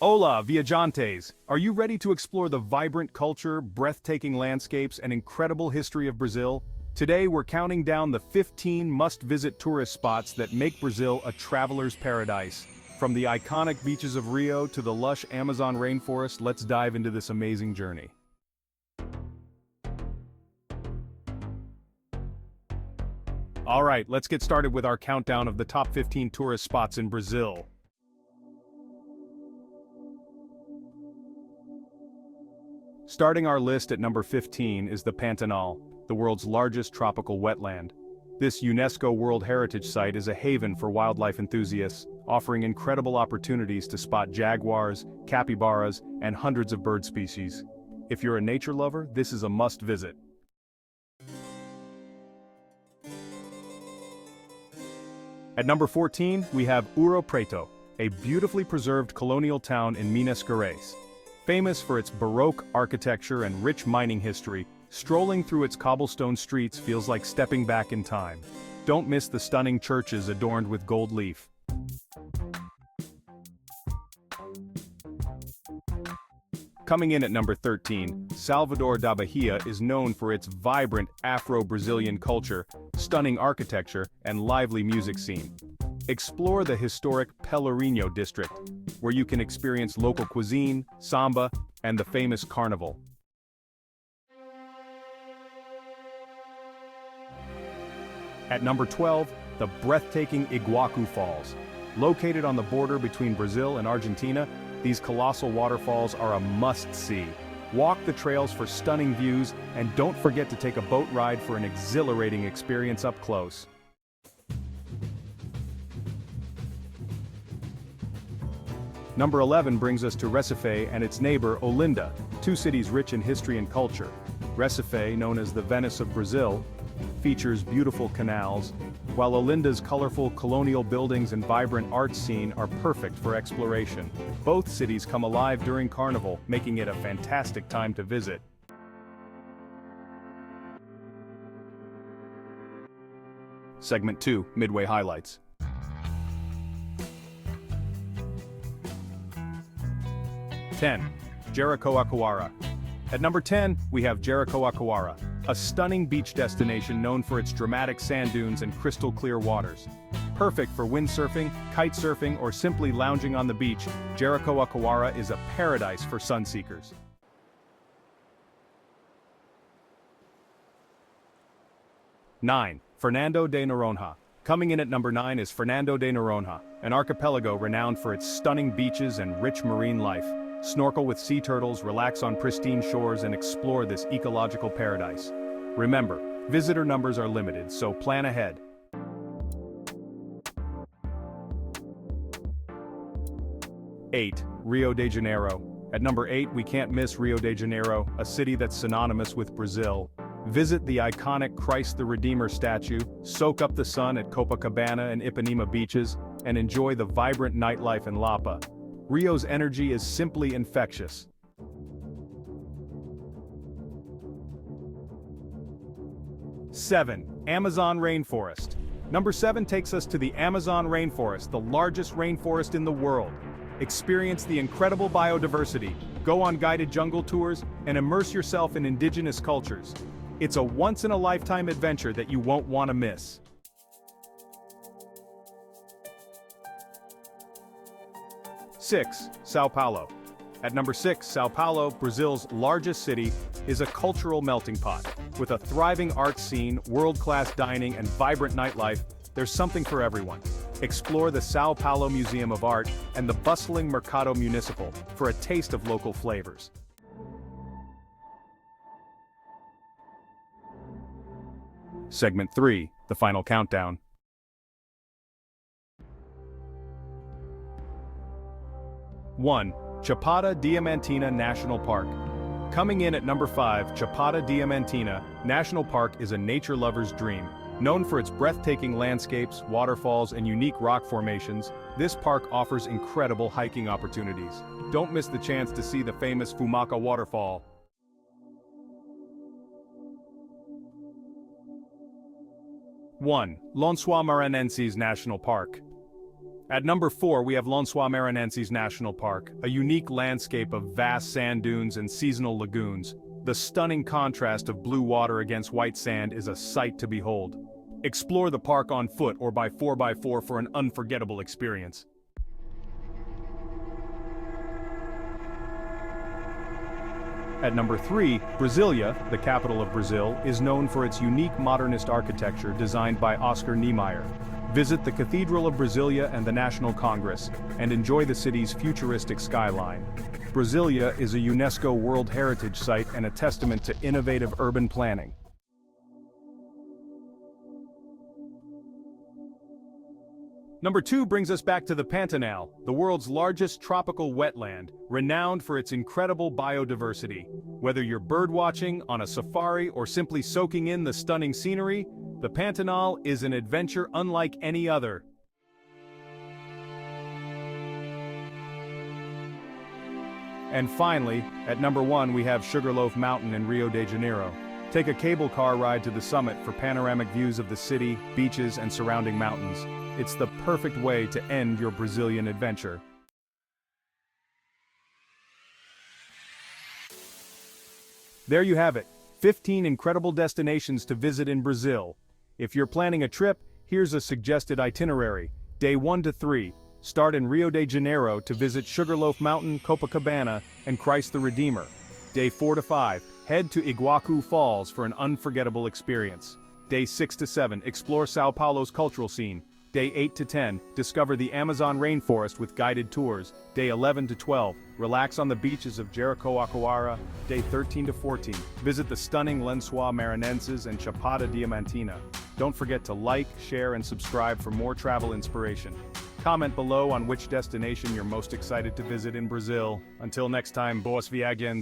Hola, viajantes! Are you ready to explore the vibrant culture, breathtaking landscapes, and incredible history of Brazil? Today we're counting down the 15 must-visit tourist spots that make Brazil a traveler's paradise. From the iconic beaches of Rio to the lush Amazon rainforest, let's dive into this amazing journey. Alright, let's get started with our countdown of the top 15 tourist spots in Brazil. Starting our list at number 15 is the Pantanal, the world's largest tropical wetland. This UNESCO World Heritage Site is a haven for wildlife enthusiasts, offering incredible opportunities to spot jaguars, capybaras, and hundreds of bird species. If you're a nature lover, this is a must-visit. At number 14, we have Ouro Preto, a beautifully preserved colonial town in Minas Gerais. Famous for its Baroque architecture and rich mining history, strolling through its cobblestone streets feels like stepping back in time. Don't miss the stunning churches adorned with gold leaf. Coming in at number 13, Salvador da Bahia is known for its vibrant Afro-Brazilian culture, stunning architecture, and lively music scene. Explore the historic Pelourinho district, where you can experience local cuisine, samba, and the famous carnival. At number 12, the breathtaking Iguaçu Falls. Located on the border between Brazil and Argentina, these colossal waterfalls are a must-see. Walk the trails for stunning views, and don't forget to take a boat ride for an exhilarating experience up close. Number 11 brings us to Recife and its neighbor Olinda, two cities rich in history and culture. Recife, known as the Venice of Brazil, features beautiful canals, while Olinda's colorful colonial buildings and vibrant art scene are perfect for exploration. Both cities come alive during Carnival, making it a fantastic time to visit. Segment 2, Midway Highlights. Jericoacoara. At number 10, we have Jericoacoara, a stunning beach destination known for its dramatic sand dunes and crystal clear waters. Perfect for windsurfing, kite surfing, or simply lounging on the beach, Jericoacoara is a paradise for sunseekers. Fernando de Noronha. Coming in at number 9 is Fernando de Noronha, an archipelago renowned for its stunning beaches and rich marine life. Snorkel with sea turtles, relax on pristine shores, and explore this ecological paradise. Remember, visitor numbers are limited, so plan ahead. Rio de Janeiro. At number 8, we can't miss Rio de Janeiro, a city that's synonymous with Brazil. Visit the iconic Christ the Redeemer statue, soak up the sun at Copacabana and Ipanema beaches, and enjoy the vibrant nightlife in Lapa. Rio's energy is simply infectious. Amazon rainforest. Number 7 takes us to the Amazon rainforest, the largest rainforest in the world. Experience the incredible biodiversity, go on guided jungle tours, and immerse yourself in indigenous cultures. It's a once-in-a-lifetime adventure that you won't want to miss. Sao Paulo. At number 6, Sao Paulo, Brazil's largest city, is a cultural melting pot. With a thriving art scene, world-class dining, and vibrant nightlife, there's something for everyone. Explore the Sao Paulo Museum of Art and the bustling Mercado Municipal for a taste of local flavors. Segment 3, the final countdown. 1. Chapada Diamantina National Park. Coming in at number 5, Chapada Diamantina National Park is a nature lover's dream. Known for its breathtaking landscapes, waterfalls, and unique rock formations, this park offers incredible hiking opportunities. Don't miss the chance to see the famous Fumaca waterfall. 1. Lençóis Maranhenses National Park. At number 4 we have Lençóis Maranhenses National Park, a unique landscape of vast sand dunes and seasonal lagoons. The stunning contrast of blue water against white sand is a sight to behold. Explore the park on foot or by 4x4 for an unforgettable experience. At number 3, Brasília, the capital of Brazil, is known for its unique modernist architecture designed by Oscar Niemeyer. Visit the Cathedral of Brasília and the National Congress, and enjoy the city's futuristic skyline. Brasília is a UNESCO World Heritage Site and a testament to innovative urban planning. Number 2 brings us back to the Pantanal, the world's largest tropical wetland, renowned for its incredible biodiversity. Whether you're birdwatching, on a safari, or simply soaking in the stunning scenery, the Pantanal is an adventure unlike any other. And finally, at number 1 we have Sugarloaf Mountain in Rio de Janeiro. Take a cable car ride to the summit for panoramic views of the city, beaches, and surrounding mountains. It's the perfect way to end your Brazilian adventure. There you have it, 15 incredible destinations to visit in Brazil. If you're planning a trip, here's a suggested itinerary. Day 1 to 3, start in Rio de Janeiro to visit Sugarloaf Mountain, Copacabana, and Christ the Redeemer. Day 4 to 5, head to Iguaçu Falls for an unforgettable experience. Day 6 to 7, explore São Paulo's cultural scene. Day 8 to 10, discover the Amazon rainforest with guided tours. Day 11 to 12, relax on the beaches of Jericoacoara. Day 13 to 14, visit the stunning Lençóis Maranhenses and Chapada Diamantina. Don't forget to like, share, and subscribe for more travel inspiration. Comment below on which destination you're most excited to visit in Brazil. Until next time, boas viagens.